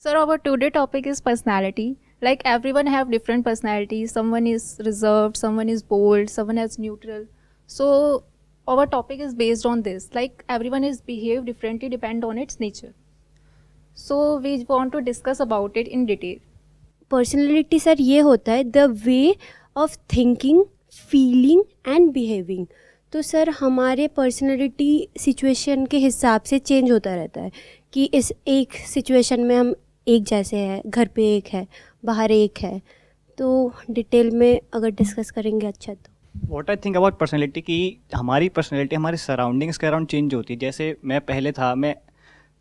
Sir, our today topic is personality. Like everyone have different personalities. Someone is reserved, someone is bold, someone is neutral. So our topic is based on this. Like everyone is behave differently depend on its nature. So we want to discuss about it in detail. Personality sir ये होता है the way of thinking, feeling and behaving. तो sir हमारे personality situation के हिसाब से change होता रहता है कि इस एक सिचुएशन में हम एक जैसे हैं, घर पे एक है, बाहर एक है। तो डिटेल में अगर डिस्कस करेंगे अच्छा तो what I think about personality कि हमारी पर्सनैलिटी हमारे सराउंडिंग्स के अराउंड चेंज होती है। जैसे मैं पहले था, मैं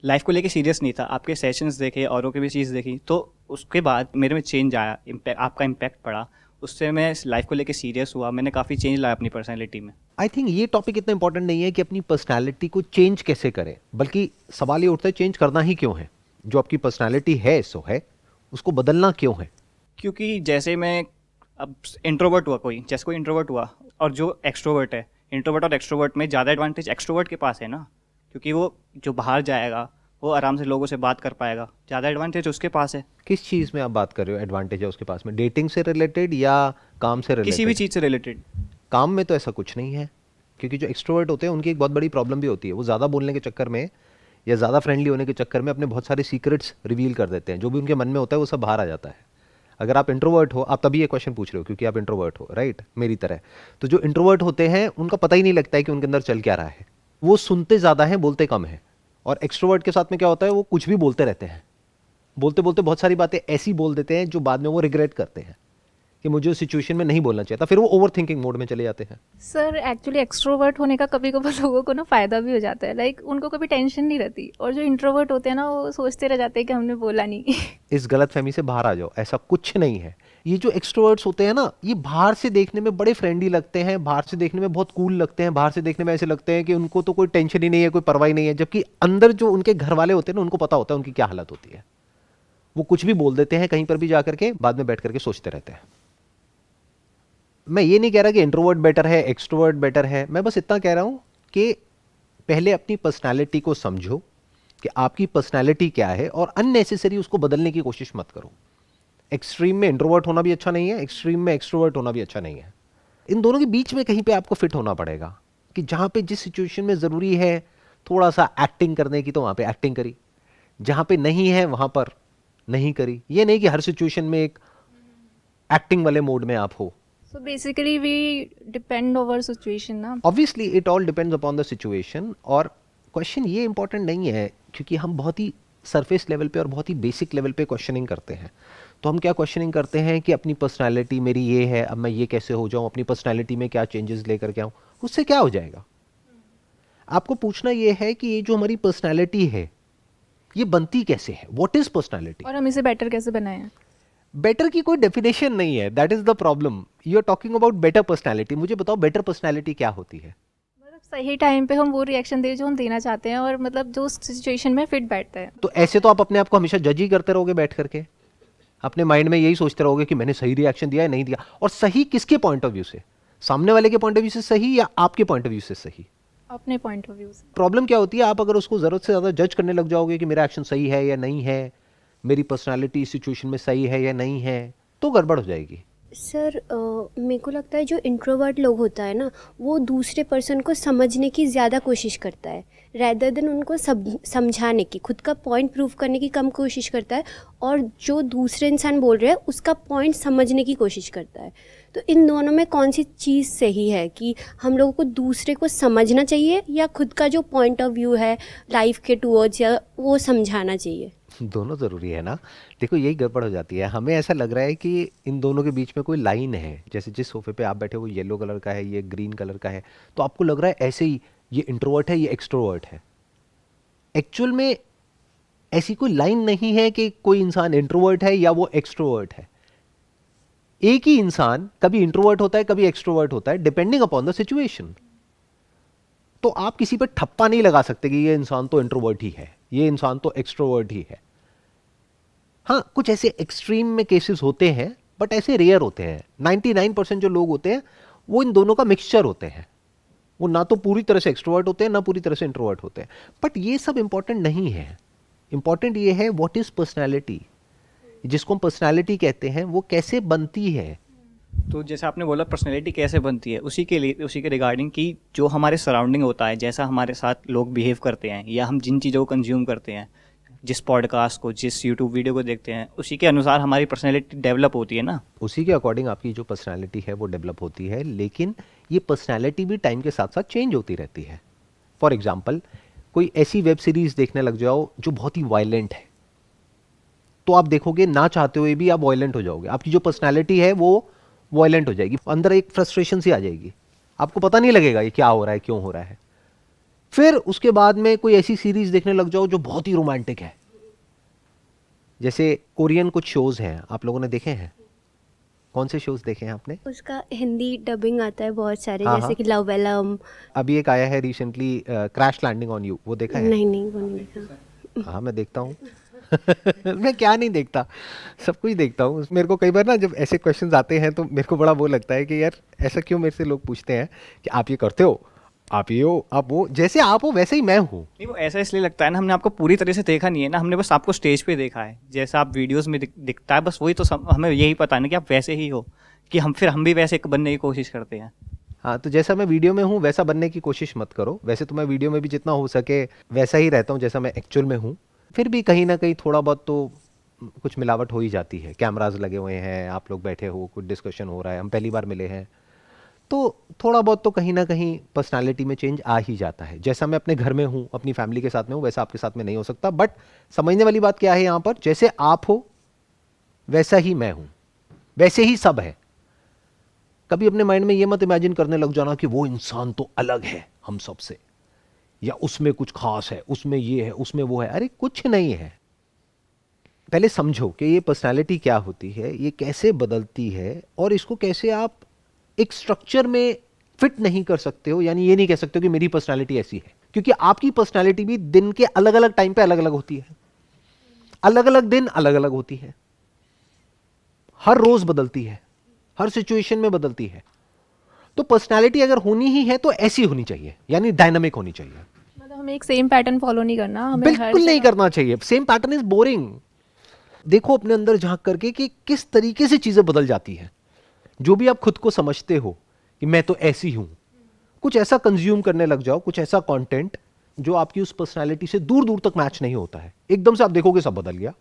लाइफ को लेके सीरियस नहीं था, आपके सेशंस देखे, औरों की भी चीज़ देखी, तो उसके बाद मेरे में चेंज आया, आपका इम्पैक्ट पड़ा, उससे मैं लाइफ को लेके सीरियस हुआ, मैंने काफ़ी चेंज लाया अपनी पर्सनैलिटी में। आई थिंक ये टॉपिक इतना इंपॉर्टेंट नहीं है कि अपनी पर्सनालिटी को चेंज कैसे करें, बल्कि सवाल ये उठता है चेंज करना ही क्यों है। जो आपकी पर्सनालिटी है सो है, उसको बदलना क्यों है। क्योंकि जैसे मैं अब इंट्रोवर्ट हुआ, जैसे कोई इंट्रोवर्ट हुआ और जो एक्सट्रोवर्ट है, इंट्रोवर्ट और एक्सट्रोवर्ट में ज़्यादा एडवांटेज एक्सट्रोवर्ट के पास है ना, क्योंकि वो जो बाहर जाएगा वो आराम से लोगों से बात कर पाएगा, ज़्यादा एडवांटेज उसके पास है। किस चीज़ में आप बात कर रहे हो एडवांटेज है उसके पास में? डेटिंग से रिलेटेड या काम से किसी भी रिलेटेड? चीज़ से रिलेटेड। काम में तो ऐसा कुछ नहीं है, क्योंकि जो एक्सट्रोवर्ट होते हैं उनकी एक बहुत बड़ी प्रॉब्लम भी होती है, वो ज़्यादा बोलने के चक्कर में या ज़्यादा फ्रेंडली होने के चक्कर में अपने बहुत सारे सीक्रेट्स रिवील कर देते हैं। जो भी उनके मन में होता है वो सब बाहर आ जाता है। अगर आप इंट्रोवर्ट हो, आप तभी ये क्वेश्चन पूछ रहे हो क्योंकि आप इंट्रोवर्ट हो, राइट, मेरी तरह। तो जो इंट्रोवर्ट होते हैं उनका पता ही नहीं लगता है कि उनके अंदर चल क्या रहा है। वो सुनते ज़्यादा हैं, बोलते कम हैं। और एक्सट्रोवर्ट के साथ में क्या होता है, वो कुछ भी बोलते रहते हैं, बोलते बोलते बहुत सारी बातें ऐसी बोल देते हैं जो बाद में वो रिग्रेट करते हैं कि मुझे उस सिचुएशन में नहीं बोलना चाहिए था, फिर वो ओवर थिंकिंग मोड में चले जाते हैं। सर एक्चुअली एक्सट्रोवर्ट होने का कभी कभी लोगों को ना फ़ायदा भी हो जाता है। लाइक उनको कभी टेंशन नहीं रहती, और जो इंट्रोवर्ट होते हैं ना वो सोचते रह जाते हैं कि हमने बोला नहीं। इस गलत फहमी से बाहर आ जाओ, ऐसा कुछ नहीं है। ये जो एक्सट्रोवर्ट्स होते हैं ना, ये बाहर से देखने में बड़े फ्रेंडली लगते हैं, बाहर से देखने में बहुत कूल लगते हैं, बाहर से देखने में ऐसे लगते हैं कि उनको तो कोई टेंशन ही नहीं है, कोई परवाह ही नहीं है, जबकि अंदर जो उनके घर वाले होते हैं ना, उनको पता होता है उनकी क्या हालत होती है। वो कुछ भी बोल देते हैं कहीं पर भी जाकर के, बाद में बैठ करके सोचते रहते हैं। मैं ये नहीं कह रहा कि इंट्रोवर्ट बेटर है, एक्सट्रोवर्ट बेटर है, मैं बस इतना कह रहा हूं कि पहले अपनी पर्सनालिटी को समझो कि आपकी पर्सनालिटी क्या है, और अननेसेसरी उसको बदलने की कोशिश मत करो। एक्सट्रीम में इंट्रोवर्ट होना भी अच्छा नहीं है, एक्सट्रीम में एक्सट्रोवर्ट होना भी अच्छा नहीं है। इन दोनों के बीच में कहीं पे आपको फिट होना पड़ेगा कि जहां पे जिस सिचुएशन में ज़रूरी है थोड़ा सा एक्टिंग करने की, तो वहां पे एक्टिंग करी, जहां पे नहीं है वहां पर नहीं करी। ये नहीं कि हर सिचुएशन में एक एक्टिंग वाले मोड में आप हो। So basically we depend over situation ना। Obviously it all depends upon the situation. और क्वेश्चन ये इंपॉर्टेंट नहीं है, क्योंकि हम बहुत ही सरफेस लेवल पे और बहुत ही बेसिक लेवल पे क्वेश्चनिंग करते हैं। तो हम क्या क्वेश्चनिंग करते हैं कि अपनी पर्सनालिटी मेरी ये है, अब मैं ये कैसे हो जाऊं, अपनी पर्सनालिटी में क्या चेंजेस लेकर के आऊं, उससे क्या हो जाएगा। आपको पूछना ये है कि ये जो हमारी पर्सनालिटी है ये बनती कैसे है, व्हाट इज पर्सनालिटी। और हम इसे बेटर कैसे बनाएं। बेटर की कोई डेफिनेशन नहीं है, that is the problem. You are talking about better personality. मुझे बताओ बेटर पर्सनालिटी क्या होती है। मतलब सही टाइम पे हम वो रिएक्शन दे जो हम देना चाहते हैं, और मतलब जो सिचुएशन में फिट बैठता है। तो ऐसे तो आप अपने आप को हमेशा जज ही करते रहोगे बैठ करके, अपने माइंड में यही सोचते रहोगे कि मैंने सही रिएक्शन दिया है नहीं दिया। और सही किसके पॉइंट ऑफ व्यू से, सामने वाले के पॉइंट ऑफ व्यू से सही या आपके पॉइंट ऑफ व्यू से सही। अपने पॉइंट ऑफ व्यू से। प्रॉब्लम क्या होती है, आप अगर उसको जरूरत से ज्यादा जज करने लग जाओगे कि मेरा एक्शन सही है या नहीं है, मेरी पर्सनालिटी इस सिचुएशन में सही है या नहीं है, तो गड़बड़ हो जाएगी। सर मेरे को लगता है जो इंट्रोवर्ट लोग होता है ना, वो दूसरे पर्सन को समझने की ज़्यादा कोशिश करता है रैदर देन उनको समझाने की। खुद का पॉइंट प्रूव करने की कम कोशिश करता है, और जो दूसरे इंसान बोल रहे हैं उसका पॉइंट समझने की कोशिश करता है। तो इन दोनों में कौन सी चीज़ सही है कि हम लोगों को दूसरे को समझना चाहिए या खुद का जो पॉइंट ऑफ व्यू है लाइफ के टूवर्ड्स या वो समझाना चाहिए। दोनों ज़रूरी है ना। देखो यही गड़बड़ हो जाती है, हमें ऐसा लग रहा है कि इन दोनों के बीच में कोई लाइन है। जैसे जिस सोफे पे आप बैठे हो वो येलो कलर का है, ये ग्रीन कलर का है, तो आपको लग रहा है ऐसे ही ये इंट्रोवर्ट है, ये एक्सट्रोवर्ट है। एक्चुअल में ऐसी कोई लाइन नहीं है कि कोई इंसान इंट्रोवर्ट है या वो एक्सट्रोवर्ट है। एक ही इंसान कभी इंट्रोवर्ट होता है, कभी एक्सट्रोवर्ट होता है, डिपेंडिंग अपॉन द सिचुएशन। तो आप किसी पे ठप्पा नहीं लगा सकते कि ये इंसान तो इंट्रोवर्ट ही है, ये इंसान तो एक्सट्रोवर्ट ही है। हाँ, कुछ ऐसे एक्सट्रीम में केसेस होते हैं, बट ऐसे रेयर होते हैं। 99% जो लोग होते हैं वो इन दोनों का मिक्सचर होते हैं। वो ना तो पूरी तरह से एक्सट्रोवर्ट होते हैं, ना पूरी तरह से इंट्रोवर्ट होते हैं। बट ये सब इंपॉर्टेंट नहीं है। इंपॉर्टेंट ये है व्हाट इज पर्सनैलिटी, जिसको हम पर्सनैलिटी कहते हैं वो कैसे बनती है। तो जैसे आपने बोला पर्सनैलिटी कैसे बनती है, उसी के रिगार्डिंग कि जो हमारे सराउंडिंग होता है, जैसा हमारे साथ लोग बिहेव करते हैं या हम जिन चीज़ों को कंज्यूम करते हैं, जिस पॉडकास्ट को, जिस यूट्यूब वीडियो को देखते हैं, उसी के अनुसार हमारी पर्सनैलिटी डेवलप होती है ना। उसी के अकॉर्डिंग आपकी जो पर्सनैलिटी है वो डेवलप होती है, लेकिन ये पर्सनैलिटी भी टाइम के साथ साथ चेंज होती रहती है। फॉर एग्जाम्पल, कोई ऐसी वेब सीरीज देखने लग जाओ जो बहुत ही वायलेंट है, तो आप देखोगे ना चाहते हुए भी आप वायलेंट हो जाओगे, आपकी जो पर्सनैलिटी है वो वायलेंट हो जाएगी, अंदर एक फ्रस्ट्रेशन सी आ जाएगी, आपको पता नहीं लगेगा ये क्या हो रहा है, क्यों हो रहा है। फिर उसके बाद में कोई ऐसी सीरीज देखने लग जाओ जो बहुत ही रोमांटिक है, जैसे कोरियन कुछ शोज हैं, आप लोगों ने देखे हैं? कौन से शोज देखे हैं आपने? उसका हिंदी डबिंग आता है बहुत सारे, हाँ, जैसे हाँ। कि लव एलम। अभी एक आया है recently, Crash Landing on You, वो देखा है? नहीं वो नहीं देखा। हाँ, मैं देखता हूँ। मैं क्या नहीं देखता, सब कुछ देखता हूँ। मेरे को कई बार ना जब ऐसे क्वेश्चंस आते हैं तो मेरे को बड़ा वो लगता है कि यार ऐसा क्यों मेरे से लोग पूछते हैं कि आप ये करते हो, आप ये हो, आप वो, जैसे आप हो वैसे ही मैं हूँ। नहीं, वो ऐसा इसलिए लगता है ना, हमने आपको पूरी तरह से देखा नहीं है ना, हमने बस आपको स्टेज पे देखा है, जैसा आप वीडियोस में दिखता है, बस वही तो हमें यही पता है ना कि आप वैसे ही हो, कि हम भी वैसे बनने की कोशिश करते हैं। हाँ, तो जैसा मैं वीडियो में हूँ वैसा बनने की कोशिश मत करो। वैसे तो मैं वीडियो में भी जितना हो सके वैसा ही रहता हूँ जैसा मैं एक्चुअल में हूँ, फिर भी कहीं ना कहीं थोड़ा बहुत तो कुछ मिलावट हो ही जाती है। कैमराज लगे हुए हैं, आप लोग बैठे हो, कुछ डिस्कशन हो रहा है, हम पहली बार मिले हैं, तो थोड़ा बहुत तो कहीं ना कहीं पर्सनालिटी में चेंज आ ही जाता है। जैसा मैं अपने घर में हूँ, अपनी फैमिली के साथ में हूँ, वैसा आपके साथ में नहीं हो सकता। बट समझने वाली बात क्या है यहाँ पर, जैसे आप हो वैसा ही मैं हूँ, वैसे ही सब है। कभी अपने माइंड में ये मत इमेजिन करने लग जाना कि वो इंसान तो अलग है हम सब से, या उसमें कुछ खास है, उसमें ये है, उसमें वो है। अरे कुछ नहीं है। पहले समझो कि ये पर्सनालिटी क्या होती है, ये कैसे बदलती है, और इसको कैसे आप एक स्ट्रक्चर में फिट नहीं कर सकते हो। यानी ये नहीं कह सकते हो कि मेरी पर्सनालिटी ऐसी है, क्योंकि आपकी पर्सनालिटी भी दिन के अलग अलग टाइम पे अलग अलग होती है, अलग अलग दिन अलग अलग होती है, हर रोज बदलती है, हर सिचुएशन में बदलती है। तो पर्सनालिटी अगर होनी ही है तो ऐसी होनी चाहिए, यानी डायनामिक होनी चाहिए। मतलब हमें एक सेम पैटर्न फॉलो नहीं करना, हमें हर बिल्कुल नहीं जगह- करना चाहिए। Same pattern is boring. देखो अपने अंदर झांक करके कि किस तरीके से चीजें बदल जाती हैं। जो भी आप खुद को समझते हो कि मैं तो ऐसी हूं, कुछ ऐसा कंज्यूम करने लग जाओ, कुछ ऐसा कंटेंट जो आपकी उस पर्सनालिटी से दूर दूर तक मैच नहीं होता है, एकदम से आप देखोगे सब बदल गया।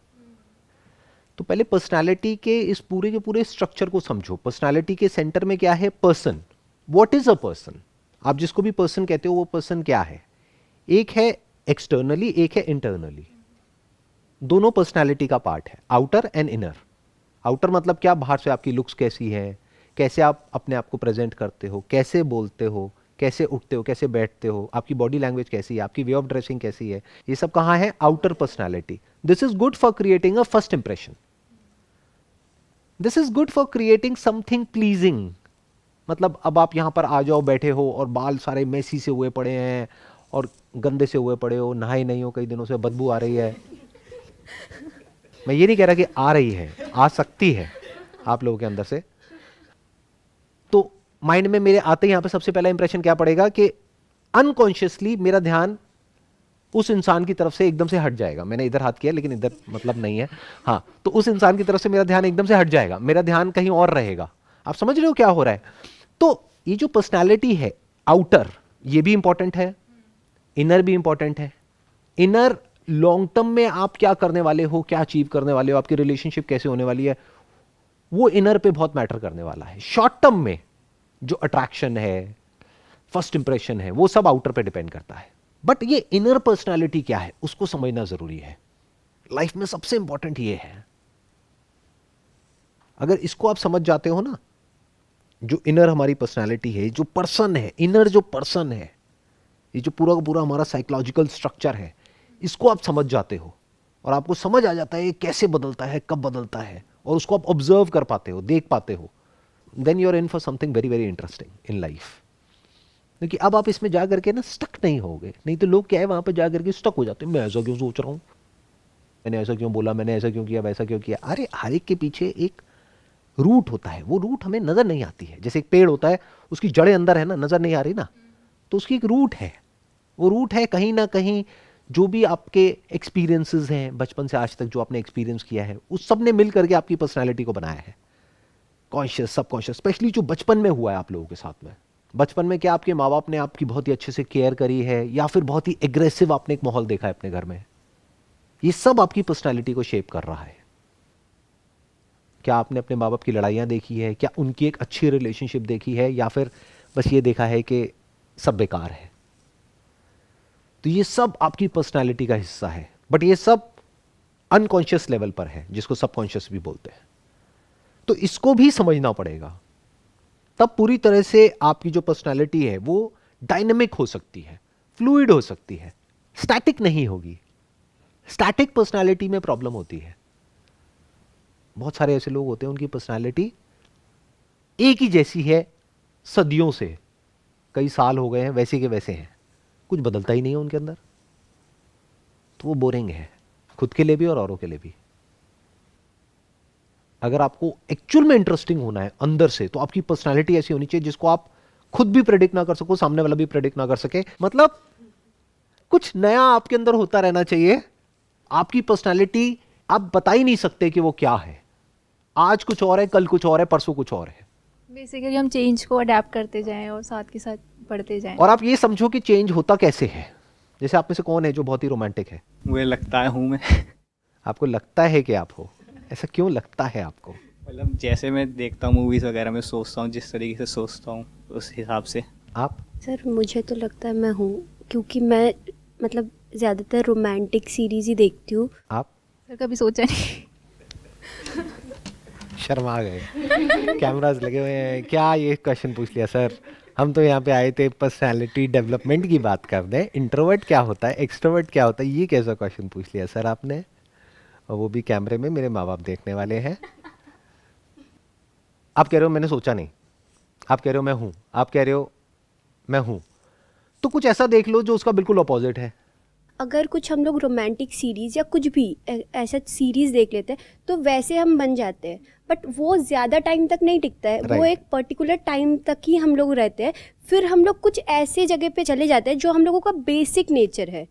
तो पहले पर्सनालिटी के इस पूरे के पूरे स्ट्रक्चर को समझो। पर्सनालिटी के सेंटर में क्या है? Person. What is a person? आप जिसको भी पर्सन कहते हो वो पर्सन क्या है? एक है एक्सटर्नली, एक है इंटरनली। दोनों पर्सनालिटी का पार्ट है, आउटर एंड इनर। आउटर मतलब क्या? बाहर से आपकी लुक्स कैसी है, कैसे आप अपने आप को प्रेजेंट करते हो, कैसे बोलते हो, कैसे उठते हो, कैसे बैठते हो, आपकी बॉडी लैंग्वेज कैसी है, आपकी वे ऑफ ड्रेसिंग कैसी है, ये सब कहाँ है? Outer personality. This is good for creating a first impression. This is good for creating something pleasing. मतलब अब आप यहां पर आ जाओ, बैठे हो और बाल सारे मेसी से हुए पड़े हैं और गंदे से हुए पड़े हो, नहाए नहीं हो कई दिनों से, बदबू आ रही है। मैं ये नहीं कह रहा कि आ रही है, आ सकती है आप लोगों के अंदर से। तो माइंड में मेरे आते ही यहां पे सबसे पहला इंप्रेशन क्या पड़ेगा कि अनकॉन्शियसली मेरा ध्यान उस इंसान की तरफ से एकदम से हट जाएगा। मैंने इधर हाथ किया लेकिन इधर मतलब नहीं है, हाँ, तो उस इंसान की तरफ से मेरा ध्यान एकदम से हट जाएगा, मेरा ध्यान कहीं और रहेगा। आप समझ रहे हो क्या हो रहा है? तो ये जो पर्सनालिटी है, आउटर, ये भी इंपॉर्टेंट है, इनर भी इंपॉर्टेंट है। इनर लॉन्ग टर्म में आप क्या करने वाले हो, क्या अचीव करने वाले हो, आपकी रिलेशनशिप कैसे होने वाली है, वो इनर पे बहुत मैटर करने वाला है। शॉर्ट टर्म में जो अट्रैक्शन है, फर्स्ट इंप्रेशन है, वो सब आउटर पे डिपेंड करता है। बट ये इनर पर्सनालिटी क्या है उसको समझना जरूरी है। लाइफ में सबसे इंपॉर्टेंट ये है। अगर इसको आप समझ जाते हो ना, जो इनर हमारी पर्सनालिटी है, जो पर्सन है, इनर जो पर्सन है, ये जो पूरा का पूरा हमारा साइकोलॉजिकल स्ट्रक्चर है, इसको आप समझ जाते हो और आपको समझ आ जाता है ये कैसे बदलता है, कब बदलता है, और उसको आप ऑब्जर्व कर पाते हो, देख पाते हो, then you are in for something very very interesting in life. क्योंकि अब आप इसमें जा करके ना स्टक नहीं होगे। नहीं तो लोग क्या है, वहां पर जा करके स्टक हो जाते हैं। मैं ऐसा क्यों सोच रहा हूं, मैंने ऐसा क्यों बोला, मैंने ऐसा क्यों किया, वैसा क्यों किया। अरे हर एक के पीछे एक रूट होता है, वो रूट हमें नजर नहीं आती है। जैसे एक पेड़ होता है, उसकी जड़ें अंदर है ना, नजर नहीं आ रही ना, तो उसकी एक रूट है। वो रूट है कहीं ना कहीं जो भी आपके एक्सपीरियंसेस हैं बचपन से आज तक जो आपने एक्सपीरियंस किया है, उस सब ने मिल करके आपकी पर्सनैलिटी को बनाया है, कॉन्शियस सबकॉन्शियस। स्पेशली जो बचपन में हुआ है आप लोगों के साथ में, बचपन में क्या आपके माँ बाप ने आपकी बहुत ही अच्छे से केयर करी है, या फिर बहुत ही एग्रेसिव आपने एक माहौल देखा है अपने घर में, ये सब आपकी पर्सनैलिटी को शेप कर रहा है। क्या आपने अपने माँ बाप की लड़ाइयाँ देखी है, क्या उनकी एक अच्छी रिलेशनशिप देखी है, या फिर बस ये देखा है कि सब बेकार है? तो ये सब आपकी पर्सनैलिटी का हिस्सा है, बट ये सब अनकॉन्शियस लेवल पर है, जिसको सबकॉन्शियस भी बोलते हैं। तो इसको भी समझना पड़ेगा, तब पूरी तरह से आपकी जो पर्सनैलिटी है वो डायनेमिक हो सकती है, फ्लूइड हो सकती है, स्टैटिक नहीं होगी। स्टैटिक पर्सनैलिटी में प्रॉब्लम होती है। बहुत सारे ऐसे लोग होते हैं उनकी पर्सनैलिटी एक ही जैसी है सदियों से, कई साल हो गए हैं, वैसे के वैसे हैं, कुछ बदलता ही नहीं है उनके अंदर, तो वो बोरिंग है, खुद के लिए भी और औरों के लिए भी। अगर आपको एक्चुअल में इंटरेस्टिंग होना है अंदर से, तो आपकी पर्सनालिटी ऐसी होनी चाहिए जिसको आप खुद भी प्रेडिक्ट ना कर सको, सामने वाला भी प्रेडिक्ट ना कर सके। मतलब कुछ नया आपके अंदर होता रहना चाहिए। आपकी पर्सनालिटी आप बता ही नहीं सकते कि वो क्या है। आज कुछ और है, कल कुछ और है, परसों कुछ और है। बेसिकली हम चेंज को अडेप्ट करते जाएं और साथ के साथ बढ़ते जाएं। और आप ये समझो कि चेंज होता कैसे है। जैसे आप में से कौन है जो बहुत ही रोमांटिक है? मुझे लगता है हूँ मैं। आपको लगता है कि आप हो? ऐसा क्यों लगता है आपको? मतलब जैसे मैं देखता हूँ मूवीज़ वगैरह में, सोचता हूँ जिस तरीके से सोचता हूँ उस हिसाब से। आप? सर मुझे तो लगता है मैं हूँ, क्योंकि मैं मतलब ज़्यादातर रोमांटिक सीरीज़ ही देखती हूँ। आप? सर कभी सोचा नहीं। शर्मा गए। कैमरास लगे हुए हैं, क्या ये क्वेश्चन पूछ लिया सर? हम तो यहाँ पे आए थे पर्सनालिटी डेवलपमेंट की बात कर दें, इंट्रोवर्ट क्या होता है, एक्सट्रोवर्ट क्या होता है, ये कैसा क्वेश्चन पूछ लिया सर आपने? और वो भी कैमरे में, मेरे माँ बाप देखने वाले हैं। आप कह रहे हो मैंने सोचा नहीं, आप कह रहे हो मैं हूँ, आप कह रहे हो मैं हूँ, तो कुछ ऐसा देख लो जो उसका बिल्कुल अपोजिट है। अगर कुछ हम लोग रोमांटिक सीरीज़ या कुछ भी ऐसा सीरीज़ देख लेते हैं तो वैसे हम बन जाते हैं, बट वो ज़्यादा टाइम तक नहीं टिकता है। वो Right. एक पर्टिकुलर टाइम तक ही हम लोग रहते हैं, फिर हम लोग कुछ ऐसे जगह पे चले जाते हैं जो हम लोगों का बेसिक नेचर है।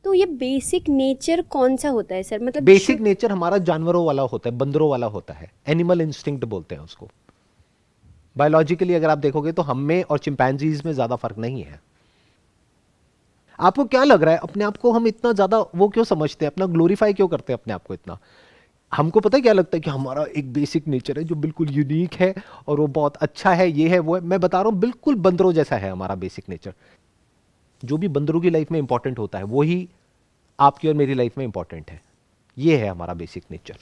तो ये बेसिक नेचर कौन सा होता है सर? मतलब बेसिक नेचर हमारा जानवरों वाला होता है, बंदरों वाला होता है, एनिमल इंस्टिंक्ट बोलते हैं उसको। बायोलॉजिकली अगर आप देखोगे तो हम में और चिंपैंजीज में ज्यादा फर्क नहीं है। आपको क्या लग रहा है अपने आप को हम इतना ज्यादा वो क्यों समझते हैं, अपना ग्लोरीफाई क्यों करते हैं अपने आप को इतना? हमको पता है क्या लगता है कि हमारा एक बेसिक नेचर है जो बिल्कुल यूनिक है और वो बहुत अच्छा है, ये है वो है। मैं बता रहा हूं बिल्कुल बंदरों जैसा है हमारा बेसिक नेचर। जो भी बंदरों की लाइफ में इंपॉर्टेंट होता है वही आपकी और मेरी लाइफ में इंपॉर्टेंट है। ये है हमारा बेसिक नेचर।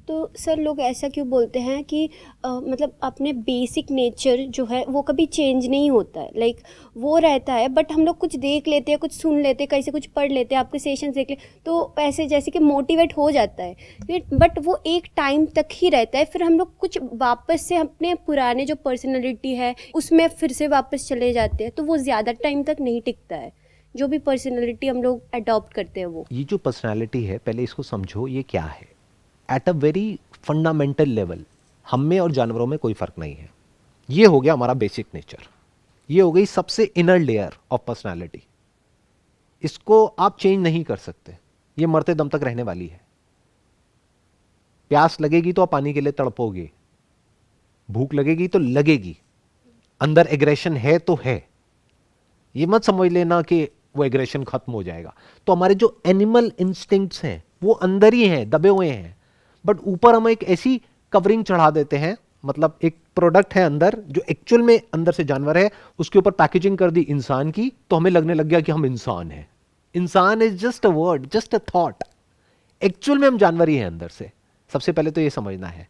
तो सर लोग ऐसा क्यों बोलते हैं कि मतलब अपने बेसिक नेचर जो है वो कभी चेंज नहीं होता है, लाइक वो रहता है, बट हम लोग कुछ देख लेते हैं, कुछ सुन लेते हैं, कहीं से कुछ पढ़ लेते हैं, आपके सेशन देख ले तो ऐसे जैसे कि मोटिवेट हो जाता है, बट वो एक टाइम तक ही रहता है। फिर हम लोग कुछ वापस से अपने पुराने जो पर्सनैलिटी है उसमें फिर से वापस चले जाते हैं, तो वो ज़्यादा टाइम तक नहीं टिकता है जो भी पर्सनैलिटी हम लोग अडॉप्ट करते हैं वो। ये जो पर्सनालिटी है पहले इसको समझो ये क्या है। At a very fundamental level हम में और जानवरों में कोई फर्क नहीं है। ये हो गया हमारा बेसिक नेचर, ये हो गई सबसे इनर लेयर ऑफ पर्सनालिटी। इसको आप चेंज नहीं कर सकते, ये मरते दम तक रहने वाली है। प्यास लगेगी तो आप पानी के लिए तड़पोगे, भूख लगेगी तो लगेगी, अंदर एग्रेशन है तो है। ये मत समझ लेना कि वो एग्रेशन खत्म हो जाएगा। तो हमारे जो एनिमल इंस्टिंक्ट्स हैं वो अंदर ही हैं, दबे हुए हैं, बट ऊपर हम एक ऐसी कवरिंग चढ़ा देते हैं, मतलब एक प्रोडक्ट है अंदर जो एक्चुअल में अंदर से जानवर है, उसके ऊपर पैकेजिंग कर दी इंसान की, तो हमें लगने लग गया कि हम इंसान हैं। इंसान is just a word, just a thought. Actual में हम जानवर ही हैं अंदर से। सबसे पहले तो ये समझना है।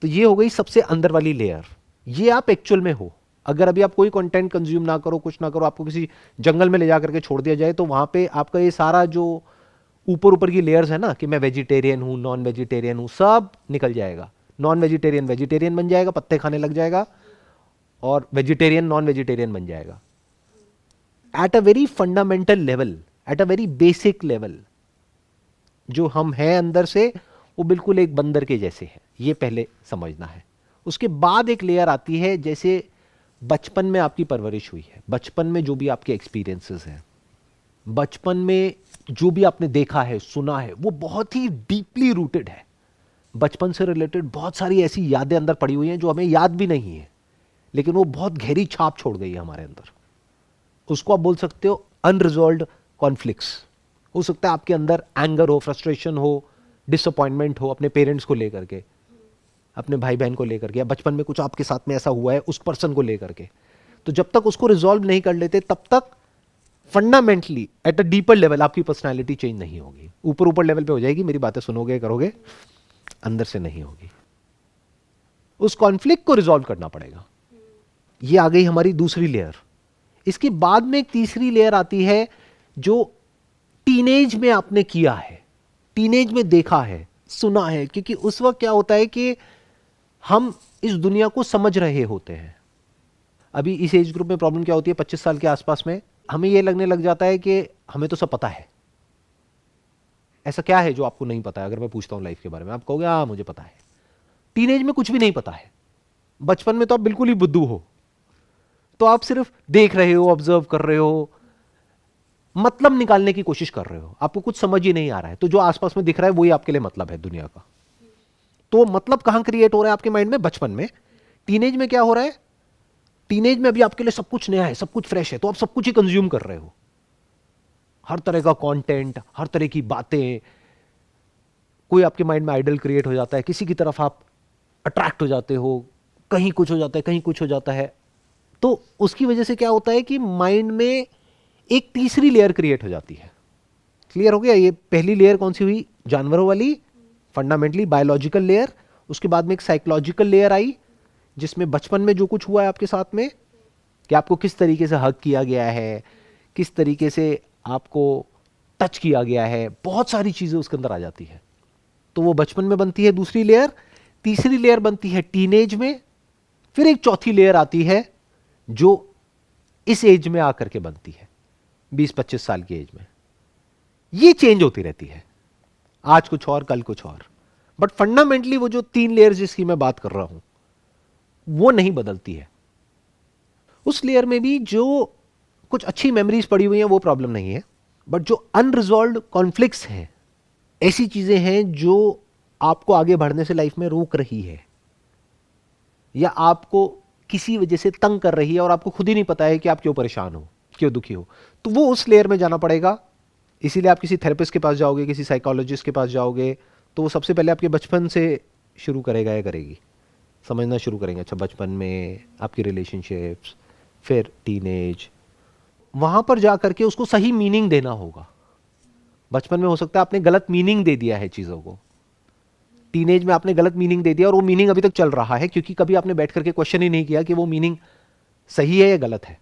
तो ये हो गई सबसे अंदर वाली लेयर, ये आप एक्चुअल में हो। अगर अभी आप कोई कंटेंट कंज्यूम ना करो, कुछ ना करो, आपको किसी जंगल में ले जा करके छोड़ दिया जाए, तो वहां पे आपका ये सारा जो ऊपर ऊपर की लेयर्स है ना कि मैं वेजिटेरियन हूं, नॉन वेजिटेरियन हूं, सब निकल जाएगा। नॉन वेजिटेरियन वेजिटेरियन बन जाएगा, पत्ते खाने लग जाएगा, और वेजिटेरियन नॉन वेजिटेरियन बन जाएगा। At a very fundamental level, at a very basic level, जो हम हैं अंदर से वो बिल्कुल एक बंदर के जैसे है। ये पहले समझना है। उसके बाद एक लेयर आती है, जैसे बचपन में आपकी परवरिश हुई है, बचपन में जो भी आपके एक्सपीरियंसेस हैं बचपन में जो भी आपने देखा है, सुना है, वो बहुत ही डीपली रूटेड है। बचपन से रिलेटेड बहुत सारी ऐसी यादें अंदर पड़ी हुई हैं जो हमें याद भी नहीं है, लेकिन वो बहुत गहरी छाप छोड़ गई है हमारे अंदर। उसको आप बोल सकते हो अनरिजॉल्व्ड कॉन्फ्लिक्ट्स। हो सकता है आपके अंदर एंगर हो, फ्रस्ट्रेशन हो, डिसअपॉइंटमेंट हो अपने पेरेंट्स को लेकर के, अपने भाई बहन को लेकर के, या बचपन में कुछ आपके साथ में ऐसा हुआ है उस पर्सन को लेकर के। तो जब तक उसको रिजॉल्व नहीं कर लेते तब तक fundamentally at a deeper level आपकी पर्सनालिटी चेंज नहीं होगी। ऊपर ऊपर लेवल पे हो जाएगी, मेरी बातें सुनोगे करोगे, अंदर से नहीं होगी। उस कॉन्फ्लिक्ट को रिजॉल्व करना पड़ेगा। ये आ गई हमारी दूसरी लेयर। इसके बाद में एक तीसरी लेयर आती है जो टीनेज में आपने किया है, टीनेज में देखा है, सुना है। क्योंकि उस वक्त क्या होता है कि हम इस दुनिया को समझ रहे होते हैं। अभी इस एज ग्रुप में प्रॉब्लम क्या होती है, 25 साल के आसपास में हमें यह लगने लग जाता है कि हमें तो सब पता है। ऐसा क्या है जो आपको नहीं पता है? अगर मैं पूछता हूं लाइफ के बारे में, आप कहोगे हाँ मुझे पता है। टीनेज में कुछ भी नहीं पता है। बचपन में तो आप बिल्कुल ही बुद्धू हो, तो आप सिर्फ देख रहे हो, ऑब्जर्व कर रहे हो, मतलब निकालने की कोशिश कर रहे हो, आपको कुछ समझ ही नहीं आ रहा है। तो जो आसपास में दिख रहा है वही आपके लिए मतलब है दुनिया का। तो मतलब कहां क्रिएट हो रहा है आपके माइंड में? बचपन में। टीनेज में क्या हो रहा है? टीनेज में अभी आपके लिए सब कुछ नया है, सब कुछ फ्रेश है, तो आप सब कुछ ही कंज्यूम कर रहे हो। हर तरह का कंटेंट, हर तरह की बातें। कोई आपके माइंड में आइडल क्रिएट हो जाता है, किसी की तरफ आप अट्रैक्ट हो जाते हो, कहीं कुछ हो जाता है, कहीं कुछ हो जाता है। तो उसकी वजह से क्या होता है कि माइंड में एक तीसरी लेयर क्रिएट हो जाती है। क्लियर हो गया? ये पहली लेयर कौन सी हुई? जानवरों वाली, फंडामेंटली बायोलॉजिकल लेयर। उसके बाद में एक साइकोलॉजिकल लेयर आई, जिसमें बचपन में जो कुछ हुआ है आपके साथ में, कि आपको किस तरीके से हक किया गया है, किस तरीके से आपको टच किया गया है, बहुत सारी चीजें उसके अंदर आ जाती है। तो वो बचपन में बनती है दूसरी लेयर। तीसरी लेयर बनती है टीनेज में। फिर एक चौथी लेयर आती है जो इस एज में आकर के बनती है, 20-25 साल की एज में। ये चेंज होती रहती है, आज कुछ और, कल कुछ और। बट फंडामेंटली वो जो 3 लेयर जिसकी मैं बात कर रहा हूं वो नहीं बदलती है। उस लेयर में भी जो कुछ अच्छी मेमोरीज पड़ी हुई हैं वो प्रॉब्लम नहीं है, बट जो अनरिजॉल्व्ड कॉन्फ्लिक्ट्स हैं, ऐसी चीजें हैं जो आपको आगे बढ़ने से लाइफ में रोक रही है, या आपको किसी वजह से तंग कर रही है और आपको खुद ही नहीं पता है कि आप क्यों परेशान हो, क्यों दुखी हो। तो वो उस लेयर में जाना पड़ेगा। इसीलिए आप किसी थेरेपिस्ट के पास जाओगे, किसी साइकोलॉजिस्ट के पास जाओगे, तो वो सबसे पहले आपके बचपन से शुरू करेगा या करेगी, समझना शुरू करेंगे। अच्छा, बचपन में आपकी रिलेशनशिप्स, फिर टीनेज, वहां पर जा करके उसको सही मीनिंग देना होगा। बचपन में हो सकता है आपने गलत मीनिंग दे दिया है चीज़ों को, टीनेज में आपने गलत मीनिंग दे दिया और वो मीनिंग अभी तक चल रहा है, क्योंकि कभी आपने बैठ करके क्वेश्चन ही नहीं किया कि वो मीनिंग सही है या गलत है।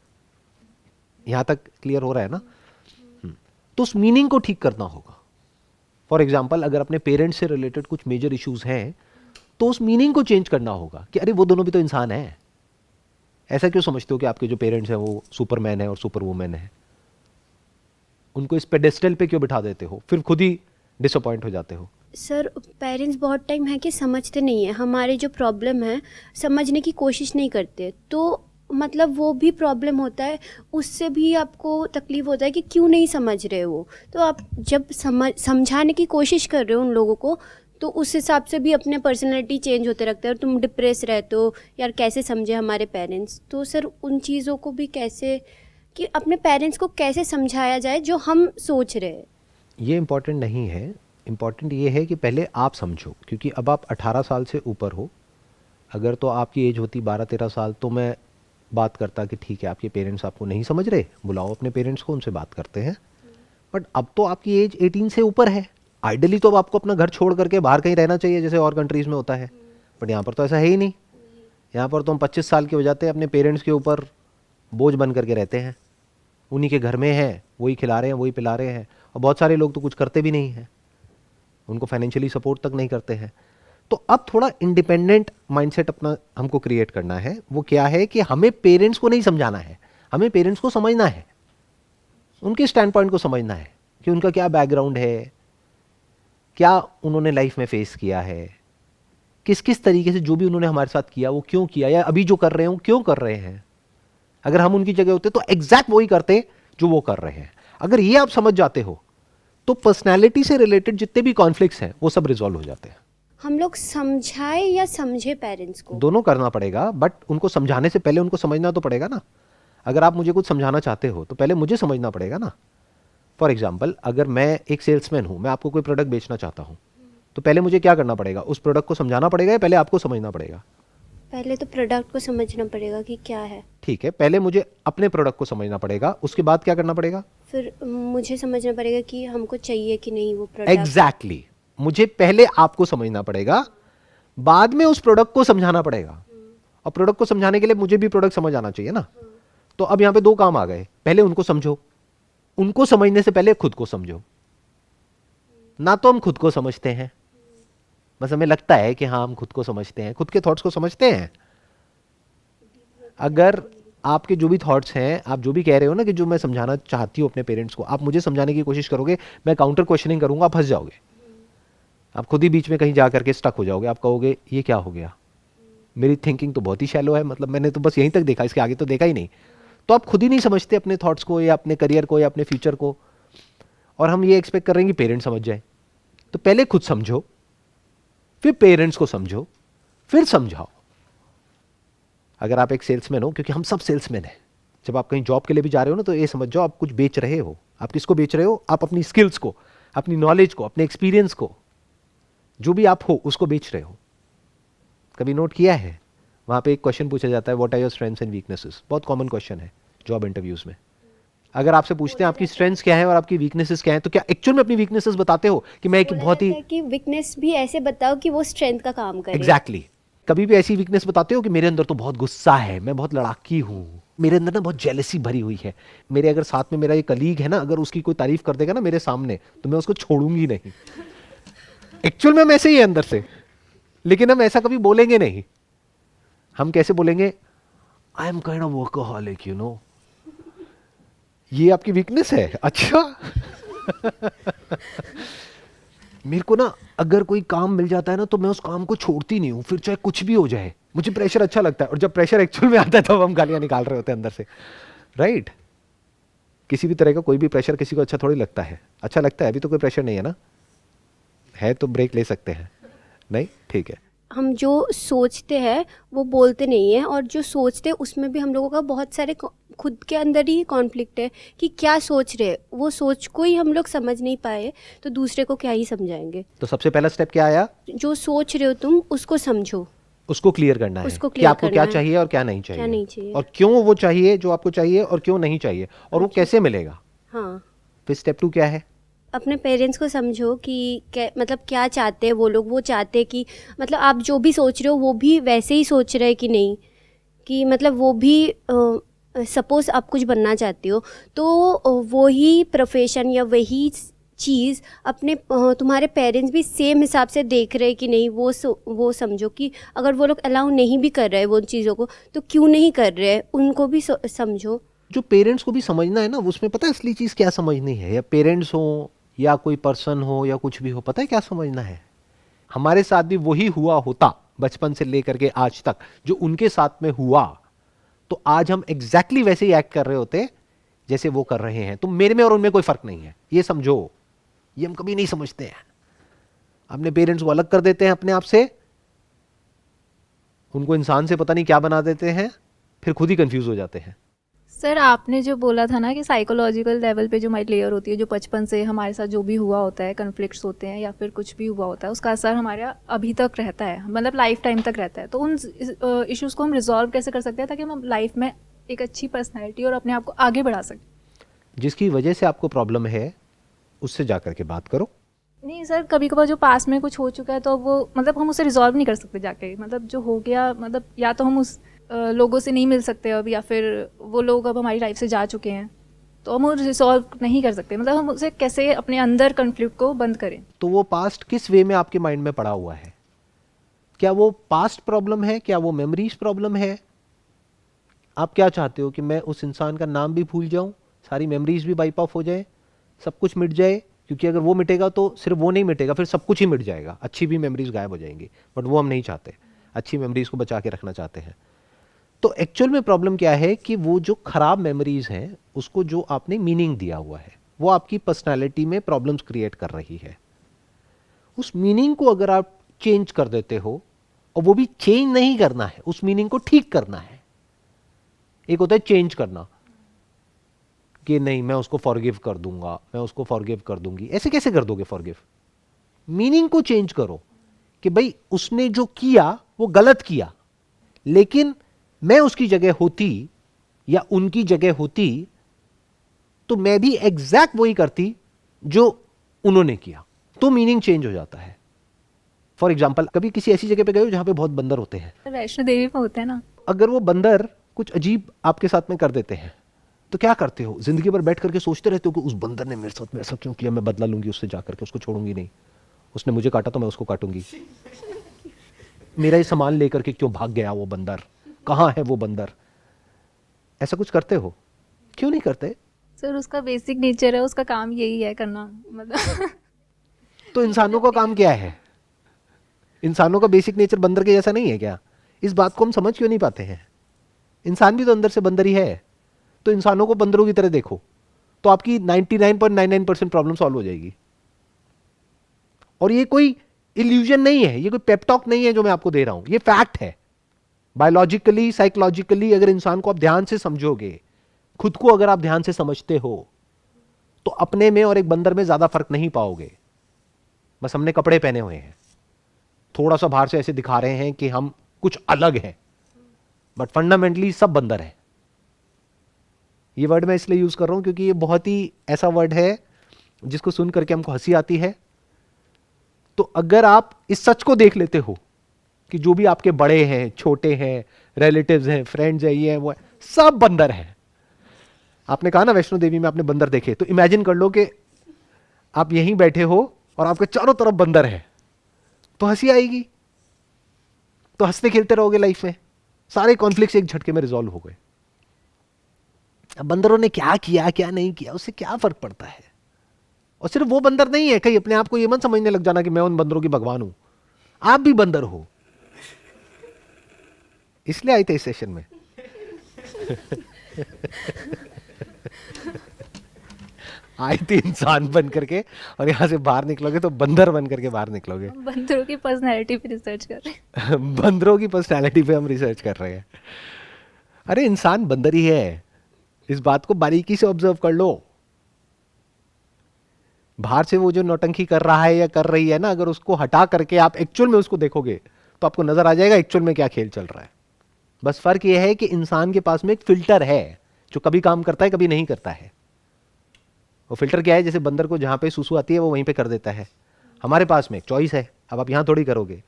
यहां तक क्लियर हो रहा है ना? तो उस मीनिंग को ठीक करना होगा। फॉर एग्जाम्पल, अगर अपने पेरेंट्स से रिलेटेड कुछ मेजर इश्यूज हैं तो उस मीनिंग को चेंज करना होगा कि अरे वो दोनों भी तो इंसान है। ऐसा क्यों समझते हो कि आपके जो पेरेंट्स हैं वो सुपरमैन है और सुपर वुमेन है? उनको इस पेडेस्टल पे क्यों बिठा देते हो? फिर खुद ही डिसअपॉइंट हो जाते हो। सर, पेरेंट्स बहुत टाइम है कि समझते नहीं है हमारे जो प्रॉब्लम है, समझने की कोशिश नहीं करते। तो मतलब वो भी प्रॉब्लम होता है, उससे भी आपको तकलीफ होता है कि क्यों नहीं समझ रहे हो। तो आप जब समझाने की कोशिश कर रहे हो उन लोगों को, तो उस हिसाब से भी अपने पर्सनैलिटी चेंज होते रखते हैं। और तुम डिप्रेस रहते हो, यार कैसे समझे हमारे पेरेंट्स। तो सर उन चीज़ों को भी कैसे, कि अपने पेरेंट्स को कैसे समझाया जाए जो हम सोच रहे हैं। ये इम्पॉर्टेंट नहीं है। इम्पॉर्टेंट ये है कि पहले आप समझो, क्योंकि अब आप 18 साल से ऊपर हो। अगर तो आपकी एज होती 12-13 साल तो मैं बात करता कि ठीक है आपके पेरेंट्स आपको नहीं समझ रहे, बुलाओ अपने पेरेंट्स को, उनसे बात करते हैं। बट अब तो आपकी एज 18 से ऊपर है। आइडियली तो अब आपको अपना घर छोड़ करके बाहर कहीं रहना चाहिए, जैसे और कंट्रीज़ में होता है। बट यहाँ पर तो ऐसा है ही नहीं। यहाँ पर तो हम 25 साल के हो जाते हैं, अपने पेरेंट्स के ऊपर बोझ बन करके रहते हैं। उन्हीं के घर में हैं, वही खिला रहे हैं, वही पिला रहे हैं। और बहुत सारे लोग तो कुछ करते भी नहीं हैं, उनको फाइनेंशियली सपोर्ट तक नहीं करते हैं। तो अब थोड़ा इंडिपेंडेंट माइंडसेट अपना हमको क्रिएट करना है। वो क्या है कि हमें पेरेंट्स को नहीं समझाना है, हमें पेरेंट्स को समझना है, उनके स्टैंड पॉइंट को समझना है कि उनका क्या बैकग्राउंड है, क्या उन्होंने लाइफ में फेस किया है, किस किस तरीके से जो भी उन्होंने हमारे साथ किया वो क्यों किया, या अभी जो कर रहे हैं वो क्यों कर रहे हैं। अगर हम उनकी जगह होते तो एग्जैक्ट वही करते जो वो कर रहे हैं। अगर ये आप समझ जाते हो तो पर्सनैलिटी से रिलेटेड जितने भी कॉन्फ्लिक्ट्स हैं वो सब रिजॉल्व हो जाते हैं। हम लोग समझाए या समझे पेरेंट्स को? दोनों करना पड़ेगा, बट उनको समझाने से पहले उनको समझना तो पड़ेगा ना। अगर आप मुझे कुछ समझाना चाहते हो तो पहले मुझे समझना पड़ेगा ना। फॉर एग्जाम्पल, अगर मैं एक सेल्समैन हूं, मैं आपको कोई प्रोडक्ट बेचना चाहता हूं, तो पहले मुझे क्या करना पड़ेगा? उस प्रोडक्ट को समझाना पड़ेगा या पहले आपको समझना पड़ेगा? पहले तो प्रोडक्ट को समझना पड़ेगा कि क्या है, ठीक है, पहले मुझे अपने प्रोडक्ट को समझना पड़ेगा, उसके बाद क्या करना पड़ेगा? फिर मुझे समझना पड़ेगा कि हमको चाहिए कि नहीं वो प्रोडक्ट। एग्जैक्टली मुझे पहले आपको समझना पड़ेगा, बाद में उस प्रोडक्ट को समझाना पड़ेगा। और प्रोडक्ट को समझाने के लिए मुझे भी प्रोडक्ट समझ आना चाहिए ना। तो अब यहां पे दो काम आ गए, पहले उनको समझो, उनको समझने से पहले खुद को समझो। ना तो हम खुद को समझते हैं, बस हमें लगता है कि हाँ हम खुद को समझते हैं, खुद के थॉट्स को समझते हैं। अगर आपके जो भी थॉट्स हैं, आप जो भी कह रहे हो ना कि जो मैं समझाना चाहती हूँ अपने पेरेंट्स को, आप मुझे समझाने की कोशिश करोगे, मैं काउंटर क्वेश्चनिंग करूंगा, आप फंस जाओगे। आप खुद ही बीच में कहीं जा करके स्टक हो जाओगे। आप कहोगे ये क्या हो गया, मेरी थिंकिंग तो बहुत ही शैलो है, मतलब मैंने तो बस यहीं तक देखा, इसके आगे तो देखा ही नहीं। तो आप खुद ही नहीं समझते अपने थॉट्स को या अपने करियर को या अपने फ्यूचर को, और हम ये एक्सपेक्ट कर रहे हैं कि पेरेंट्स समझ जाए। तो पहले खुद समझो, फिर पेरेंट्स को समझो, फिर समझाओ। अगर आप एक सेल्समैन हो, क्योंकि हम सब सेल्समैन हैं, जब आप कहीं जॉब के लिए भी जा रहे हो ना, तो ये समझ जाओ आप कुछ बेच रहे हो। आप किसको बेच रहे हो? आप अपनी स्किल्स को, अपनी नॉलेज को, अपने एक्सपीरियंस को, जो भी आप हो उसको बेच रहे हो। कभी नोट किया है वहां पे एक क्वेश्चन पूछा जाता है, what are your strengths and weaknesses? बहुत कॉमन क्वेश्चन है जॉब इंटरव्यूज में। अगर आपसे पूछते हैं आपकी स्ट्रेंथ्स क्या है और आपकी वीकनेसेस क्या है, तो क्या एक्चुअल में अपनी वीकनेसेस बताते हो कि मैं एक बहुत ही कि वीकनेस भी ऐसे बताओ कि वो स्ट्रेंथ का काम करे। एग्जैक्टली कभी भी ऐसी वीकनेस बताते हो कि मेरे अंदर तो बहुत गुस्सा है, मैं बहुत लड़ाकी हूं, मेरे अंदर ना बहुत जेलसी भरी हुई है, मेरे अगर साथ में मेरा एक कलीग है ना, अगर उसकी कोई तारीफ कर देगा ना मेरे सामने, तो मैं उसको छोड़ूंगी नहीं। एक्चुअल में हम ऐसे ही है अंदर से, लेकिन हम ऐसा कभी बोलेंगे नहीं। हम कैसे बोलेंगे? I am kind of workaholic, you know. ये आपकी वीकनेस है? अच्छा। मेरे को ना अगर कोई काम मिल जाता है ना, तो मैं उस काम को छोड़ती नहीं हूं, फिर चाहे कुछ भी हो जाए। मुझे प्रेशर अच्छा लगता है, और जब प्रेशर एक्चुअल में आता है तब हम गालियां निकाल रहे होते हैं अंदर से, राइट? किसी भी तरह का कोई भी प्रेशर किसी को अच्छा थोड़ी लगता है। अच्छा लगता है? अभी तो कोई प्रेशर नहीं है ना, है तो ब्रेक ले सकते हैं। नहीं, ठीक है। हम जो सोचते हैं वो बोलते नहीं है, और जो सोचते हैं उसमें भी हम लोगों का बहुत सारे खुद के अंदर ही कॉन्फ्लिक्ट है कि क्या सोच रहे हैं। वो सोच को ही हम लोग समझ नहीं पाए तो दूसरे को क्या ही समझाएंगे। तो सबसे पहला स्टेप क्या आया? जो सोच रहे हो तुम उसको समझो, उसको क्लियर करना है उसको कि clear आपको करना क्या है। चाहिए और क्या नहीं चाहिए, क्या नहीं चाहिए। और क्यों वो चाहिए जो आपको चाहिए और क्यों नहीं चाहिए, और वो कैसे मिलेगा। हाँ, फिर स्टेप 2 क्या है? अपने पेरेंट्स को समझो कि मतलब क्या चाहते हैं वो लोग। वो चाहते हैं कि मतलब आप जो भी सोच रहे हो वो भी वैसे ही सोच रहे हैं कि नहीं, कि मतलब वो भी सपोज़ आप कुछ बनना चाहते हो तो वही प्रोफेशन या वही चीज़ अपने तुम्हारे पेरेंट्स भी सेम हिसाब से देख रहे हैं कि नहीं, वो समझो कि अगर वो लोग अलाउ नहीं भी कर रहे हैं वो चीज़ों को, तो क्यों नहीं कर रहे हैं, उनको भी समझो। जो पेरेंट्स को भी समझना है ना, उसमें पता है असली चीज क्या समझनी है? या पेरेंट्स हो या कोई पर्सन हो या कुछ भी हो, पता है क्या समझना है? हमारे साथ भी वही हुआ होता बचपन से लेकर के आज तक जो उनके साथ में हुआ, तो आज हम एग्जैक्टली वैसे ही एक्ट कर रहे होते जैसे वो कर रहे हैं। तो मेरे में और उनमें कोई फर्क नहीं है, ये समझो। ये हम कभी नहीं समझते हैं। अपने पेरेंट्स को अलग कर देते हैं अपने आप से, उनको इंसान से पता नहीं क्या बना देते हैं, फिर खुद ही कंफ्यूज हो जाते हैं। सर आपने जो बोला था ना कि साइकोलॉजिकल लेवल पे जो हमारी लेयर होती है, जो बचपन से हमारे साथ जो भी हुआ होता है, कन्फ्लिक्ट्स होते हैं या फिर कुछ भी हुआ होता है, उसका असर हमारे अभी तक रहता है, मतलब लाइफ टाइम तक रहता है। तो उन इश्यूज़ को हम रिजॉल्व कैसे कर सकते हैं ताकि हम लाइफ में एक अच्छी पर्सनैलिटी और अपने आप को आगे बढ़ा सकें? जिसकी वजह से आपको प्रॉब्लम है उससे जाकर के बात करो। नहीं सर, कभी कभार जो पास में कुछ हो चुका है तो वो मतलब हम उसे रिजॉल्व नहीं कर सकते जाके, मतलब जो हो गया, मतलब या तो हम उस लोगों से नहीं मिल सकते अब, या फिर वो लोग अब हमारी लाइफ से जा चुके हैं तो हम रिजॉल्व नहीं कर सकते। मतलब हम उसे कैसे अपने अंदर कन्फ्लिक्ट को बंद करें? तो वो पास्ट किस वे में आपके माइंड में पड़ा हुआ है? क्या वो पास्ट प्रॉब्लम है? क्या वो मेमोरीज प्रॉब्लम है? आप क्या चाहते हो कि मैं उस इंसान का नाम भी भूल जाऊं, सारी मेमोरीज भी वाइप ऑफ हो जाए, सब कुछ मिट जाए? क्योंकि अगर वो मिटेगा तो सिर्फ वो नहीं मिटेगा, फिर सब कुछ ही मिट जाएगा, अच्छी भी मेमोरीज गायब हो जाएंगी। बट वो हम नहीं चाहते, अच्छी मेमोरीज को बचा के रखना चाहते हैं। तो एक्चुअल में प्रॉब्लम क्या है कि वो जो खराब मेमोरीज हैं उसको जो आपने मीनिंग दिया हुआ है, वो आपकी पर्सनालिटी में प्रॉब्लम्स क्रिएट कर रही है। उस मीनिंग को अगर आप चेंज कर देते हो, और वो भी चेंज नहीं करना है, उस मीनिंग को ठीक करना है। एक होता है चेंज करना कि नहीं मैं उसको फॉरगिव कर दूंगा, मैं उसको फॉरगिव कर दूंगी। ऐसे कैसे कर दोगे फॉरगिव? मीनिंग को चेंज करो कि भाई उसने जो किया वो गलत किया, लेकिन मैं उसकी जगह होती या उनकी जगह होती तो मैं भी एग्जैक्ट वही करती जो उन्होंने किया, तो मीनिंग चेंज हो जाता है। फॉर एग्जाम्पल, कभी किसी ऐसी जगह पे गए हो जहां पे बहुत बंदर होते हैं, वैष्णो देवी में होते हैं ना, अगर वो बंदर कुछ अजीब आपके साथ में कर देते हैं तो क्या करते हो? जिंदगी भर बैठ करके सोचते रहते हो कि उस बंदर ने मेरे साथ में ऐसा क्यों किया, मैं बदला लूंगी उससे, जाकर के उसको छोड़ूंगी नहीं, उसने मुझे काटा तो मैं उसको काटूंगी, मेरा ये सामान लेकर के क्यों भाग गया वो बंदर, कहां है वो बंदर? ऐसा कुछ करते हो? क्यों नहीं करते? सर उसका बेसिक नेचर है, उसका काम यही है करना, मतलब तो इंसानों का काम क्या है? इंसानों का बेसिक नेचर बंदर के जैसा नहीं है क्या? इस बात को हम समझ क्यों नहीं पाते हैं? इंसान भी तो अंदर से बंदर ही है। तो इंसानों को बंदरों की तरह देखो तो आपकी 99.99% प्रॉब्लम सॉल्व हो जाएगी। और ये कोई इल्यूजन नहीं है, ये कोई पेपटॉक नहीं है जो मैं आपको दे रहा हूं, ये फैक्ट है। बायोलॉजिकली, साइकोलॉजिकली अगर इंसान को आप ध्यान से समझोगे, खुद को अगर आप ध्यान से समझते हो, तो अपने में और एक बंदर में ज्यादा फर्क नहीं पाओगे। बस हमने कपड़े पहने हुए हैं, थोड़ा सा बाहर से ऐसे दिखा रहे हैं कि हम कुछ अलग हैं, बट फंडामेंटली सब बंदर है। ये वर्ड मैं इसलिए यूज कर रहा हूं क्योंकि ये बहुत ही ऐसा वर्ड है जिसको सुन करके हमको हंसी आती है। तो अगर आप इस सच को देख लेते हो कि जो भी आपके बड़े हैं, छोटे हैं, रिलेटिव्स हैं, फ्रेंड्स हैं, ये हैं, वो है, सब बंदर हैं। आपने कहा ना वैष्णो देवी में आपने बंदर देखे, तो इमेजिन कर लो कि आप यहीं बैठे हो और आपके चारों तरफ बंदर है, तो हंसी आएगी, तो हंसते खेलते रहोगे लाइफ में, सारे कॉन्फ्लिक्ट्स एक झटके में रिजॉल्व हो गए। अब बंदरों ने क्या किया क्या नहीं किया उससे क्या फर्क पड़ता है? और सिर्फ वो बंदर नहीं है, कहीं अपने आप को ये मत समझने लग जाना कि मैं उन बंदरों की भगवान हूं, आप भी बंदर हो। इसलिए आए थे इस सेशन में। आए थे इंसान बन करके, और यहां से बाहर निकलोगे तो बंदर बन करके बाहर निकलोगे। हम बंदरों की पर्सनैलिटी पे रिसर्च कर रहे हैं। बंदरों की पर्सनैलिटी पे हम रिसर्च कर रहे हैं। अरे इंसान बंदर ही है, इस बात को बारीकी से ऑब्जर्व कर लो। बाहर से वो जो नौटंकी कर रहा है या कर रही है ना, अगर उसको हटा करके आप एक्चुअल में उसको देखोगे तो आपको नजर आ जाएगा एक्चुअल में क्या खेल चल रहा है। बस फर्क यह है कि इंसान के पास में एक फिल्टर है जो कभी काम करता है कभी नहीं करता है। वो फिल्टर क्या है? जैसे बंदर को जहां पे सुसु आती है वो वहीं पे कर देता है। हमारे पास में एक चॉइस है, अब आप यहां थोड़ी करोगे,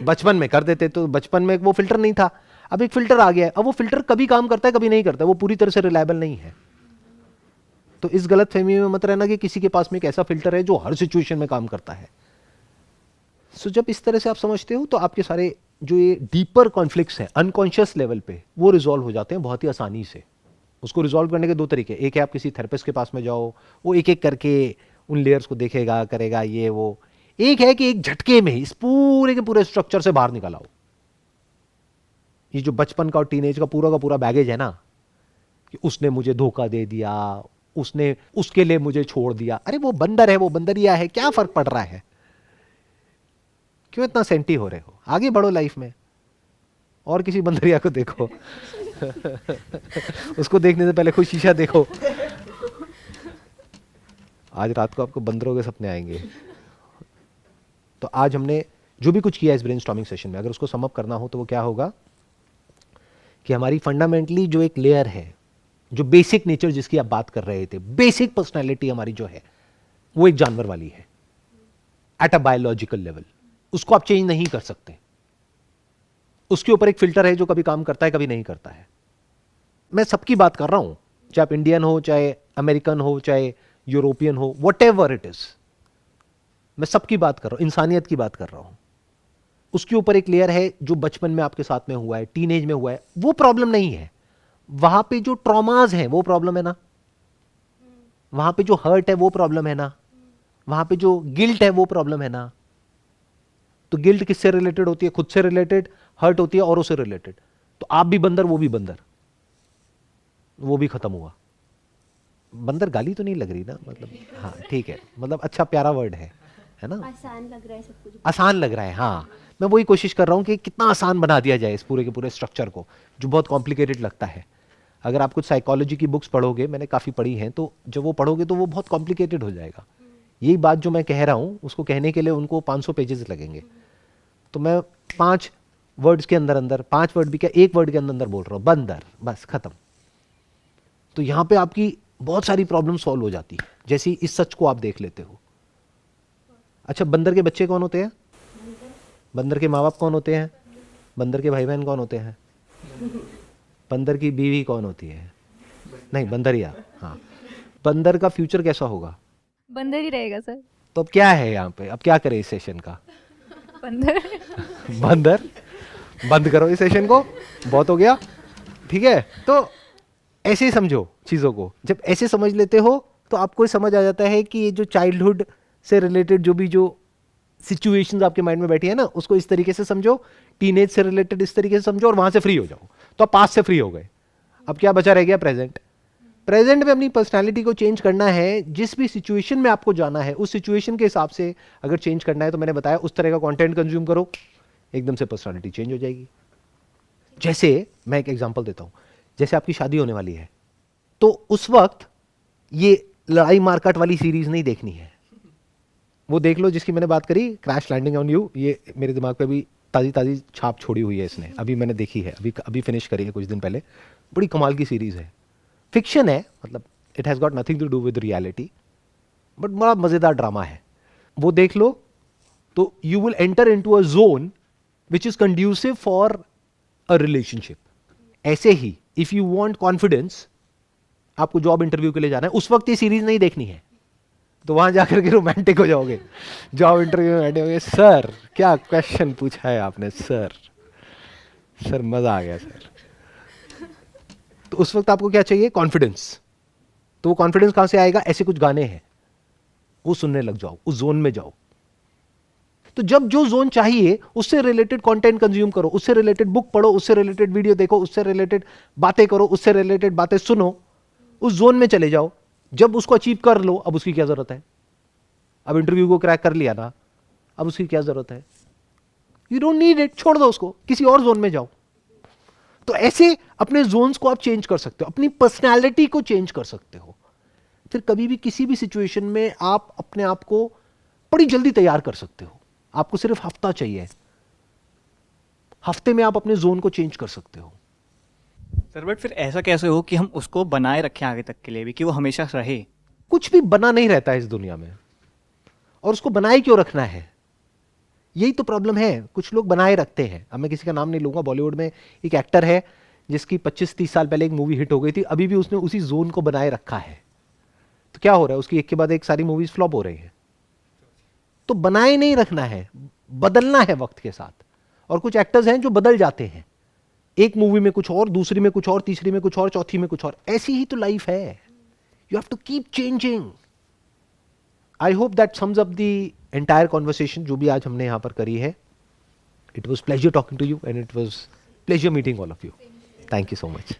बचपन में कर देते, तो बचपन में वो फिल्टर नहीं था, अब एक फिल्टर आ गया है। अब वो फिल्टर कभी काम करता है कभी नहीं करता, वो पूरी तरह से रिलायबल नहीं है। तो इस गलत फहमी में मत रहना कि किसी के पास में एक ऐसा फिल्टर है जो हर सिचुएशन में काम करता है। सो जब इस तरह से आप समझते हो तो आपके सारे जो ये डीपर कॉन्फ्लिक्ट्स हैं अनकॉन्शियस लेवल पे, वो रिजॉल्व हो जाते हैं बहुत ही आसानी से। उसको रिजॉल्व करने के दो तरीके, एक है आप किसी थेरेपिस्ट के पास में जाओ, वो एक एक करके उन लेयर्स को देखेगा, करेगा ये वो। एक है कि एक झटके में इस पूरे के पूरे स्ट्रक्चर से बाहर निकल आओ। ये जो बचपन का और टीनेज का पूरा बैगेज है ना, कि उसने मुझे धोखा दे दिया, उसने उसके लिए मुझे छोड़ दिया, अरे वो बंदर है, वो बंदरिया है, क्या फर्क पड़ रहा है? क्यों इतना सेंटी हो रहे हो? आगे बढ़ो लाइफ में और किसी बंदरिया को देखो। उसको देखने से पहले खुद शीशा देखो। आज रात को आपको बंदरों के सपने आएंगे। तो आज हमने जो भी कुछ किया इस ब्रेनस्टॉर्मिंग सेशन में, अगर उसको सम अप करना हो तो वो क्या होगा कि हमारी फंडामेंटली जो एक लेयर है, जो बेसिक नेचर जिसकी आप बात कर रहे थे, बेसिक पर्सनैलिटी हमारी जो है वो एक जानवर वाली है एट अ बायोलॉजिकल लेवल। उसको आप चेंज नहीं कर सकते। उसके ऊपर एक फिल्टर है जो कभी काम करता है कभी नहीं करता है। मैं सबकी बात कर रहा हूं, चाहे आप इंडियन हो, चाहे अमेरिकन हो, चाहे यूरोपियन हो, व्हाटएवर इट इज, मैं सबकी बात कर रहा हूं, इंसानियत की बात कर रहा हूं। उसके ऊपर एक लेयर है जो बचपन में आपके साथ में हुआ है, टीनेज में हुआ है, वो प्रॉब्लम नहीं है। वहां पे जो ट्रॉमाज हैं वो प्रॉब्लम है ना, वहां पे जो हर्ट है वो प्रॉब्लम है ना, वहां पे जो गिल्ट है वो प्रॉब्लम है ना। तो गिल्ट किससे रिलेटेड होती है? खुद से रिलेटेड। हर्ट होती है औरों से रिलेटेड। तो आप भी बंदर, वो भी बंदर, वो भी खत्म हुआ। बंदर गाली तो नहीं लग रही ना, मतलब हाँ ठीक है, मतलब अच्छा प्यारा वर्ड है ना, आसान लग रहा है सब कुछ। आसान लग रहा है। हाँ, मैं वही कोशिश कर रहा हूँ कि कितना आसान बना दिया जाए इस पूरे के पूरे स्ट्रक्चर को, जो बहुत कॉम्प्लिकेटेड लगता है। अगर आप कुछ साइकोलॉजी की बुक्स पढ़ोगे, मैंने काफ़ी पढ़ी हैं, तो जब वो पढ़ोगे तो वो बहुत कॉम्प्लिकेटेड हो जाएगा। यही बात जो मैं कह रहा हूँ उसको कहने के लिए उनको 500 पेजेस लगेंगे, तो मैं 5 वर्ड्स के अंदर अंदर, 5 वर्ड भी क्या, 1 वर्ड के अंदर अंदर बोल रहा हूँ, बंदर, बस खत्म। तो यहाँ पे आपकी बहुत सारी प्रॉब्लम सॉल्व हो जाती है। जैसे इस सच को आप देख लेते हो। अच्छा, बंदर के बच्चे कौन होते हैं? बंदर के माँ बाप कौन होते हैं? बंदर के भाई बहन कौन होते हैं? बंदर की बीवी कौन होती है? नहीं, बंदरिया। हाँ, बंदर का फ्यूचर कैसा होगा? बंदर ही रहेगा सर। तो अब क्या है यहाँ पे, अब क्या करें इस सेशन का? बंदर। बंदर, बंद करो इस सेशन को, बहुत हो गया। ठीक है, तो ऐसे ही समझो चीज़ों को। जब ऐसे समझ लेते हो तो आपको समझ आ जाता है कि ये जो चाइल्डहुड से रिलेटेड जो भी जो सिचुएशंस आपके माइंड में बैठी है ना, उसको इस तरीके से समझो, टीनेज से रिलेटेड इस तरीके से समझो, और वहां से फ्री हो जाओ। तो आप पास्ट से फ्री हो गए, अब क्या बचा रह गया? प्रेजेंट। प्रेजेंट में अपनी पर्सनालिटी को चेंज करना है। जिस भी सिचुएशन में आपको जाना है, उस सिचुएशन के हिसाब से अगर चेंज करना है, तो मैंने बताया उस तरह का कंटेंट कंज्यूम करो, एकदम से पर्सनालिटी चेंज हो जाएगी। जैसे मैं एक एग्जांपल देता हूं, जैसे आपकी शादी होने वाली है, तो उस वक्त ये लड़ाई मारकाट वाली सीरीज नहीं देखनी है। वो देख लो जिसकी मैंने बात करी, क्रैश लैंडिंग ऑन यू। ये मेरे दिमाग पे भी ताज़ी ताज़ी छाप छोड़ी हुई है इसने, अभी मैंने देखी है, अभी फिनिश करी है कुछ दिन पहले। बड़ी कमाल की सीरीज है, फिक्शन है, मतलब it has got nothing to do with reality, but बड़ा मज़ेदार ड्रामा है। वो देख लो तो you will enter into a zone which is conducive for a relationship. ऐसे ही इफ़ यू वांट कॉन्फिडेंस, आपको जॉब इंटरव्यू के लिए जाना है, उस वक्त ये सीरीज नहीं देखनी है, तो वहां जाकर के रोमांटिक हो जाओगे। जॉब इंटरव्यू में बैठे होगे, सर क्या क्वेश्चन पूछा है आपने, सर सर मजा आ गया सर। तो उस वक्त आपको क्या चाहिए? कॉन्फिडेंस। तो वो कॉन्फिडेंस कहां से आएगा? ऐसे कुछ गाने हैं, वो सुनने लग जाओ, उस जोन में जाओ। तो जब जो जोन चाहिए उससे रिलेटेड कंटेंट कंज्यूम करो, उससे रिलेटेड बुक पढ़ो, उससे रिलेटेड वीडियो देखो, उससे रिलेटेड बातें करो, उससे रिलेटेड बातें सुनो, उस जोन में चले जाओ। जब उसको अचीव कर लो, अब उसकी क्या जरूरत है? अब इंटरव्यू को क्रैक कर लिया ना, अब उसकी क्या जरूरत है? यू डोंट नीड इट, छोड़ दो उसको, किसी और जोन में जाओ। तो ऐसे अपने जोन्स को आप चेंज कर सकते हो, अपनी पर्सनैलिटी को चेंज कर सकते हो। फिर कभी भी किसी भी सिचुएशन में आप अपने आप को बड़ी जल्दी तैयार कर सकते हो। आपको सिर्फ हफ्ता चाहिए, हफ्ते में आप अपने जोन को चेंज कर सकते हो। सर बट फिर ऐसा कैसे हो कि हम उसको बनाए रखें आगे तक के लिए भी, कि वो हमेशा रहे? कुछ भी बना नहीं रहता है इस दुनिया में, और उसको बनाए क्यों रखना है? यही तो प्रॉब्लम है, कुछ लोग बनाए रखते हैं। अब मैं किसी का नाम नहीं लूंगा, बॉलीवुड में एक एक्टर है जिसकी 25-30 साल पहले एक मूवी हिट हो गई थी, अभी भी उसने उसी जोन को बनाए रखा है। तो क्या हो रहा है, उसकी एक के बाद एक सारी मूवीज फ्लॉप हो रही है। तो बनाए नहीं रखना है, बदलना है वक्त के साथ। और कुछ एक्टर्स हैं जो बदल जाते हैं, एक मूवी में कुछ और, दूसरी में कुछ और, तीसरी में कुछ और, चौथी में कुछ और। ऐसी ही तो लाइफ है, you have to keep changing. I hope that sums up the entire conversation जो भी आज हमने यहां पर करी है। It was pleasure talking to you and it was pleasure meeting all of you. Thank you so much.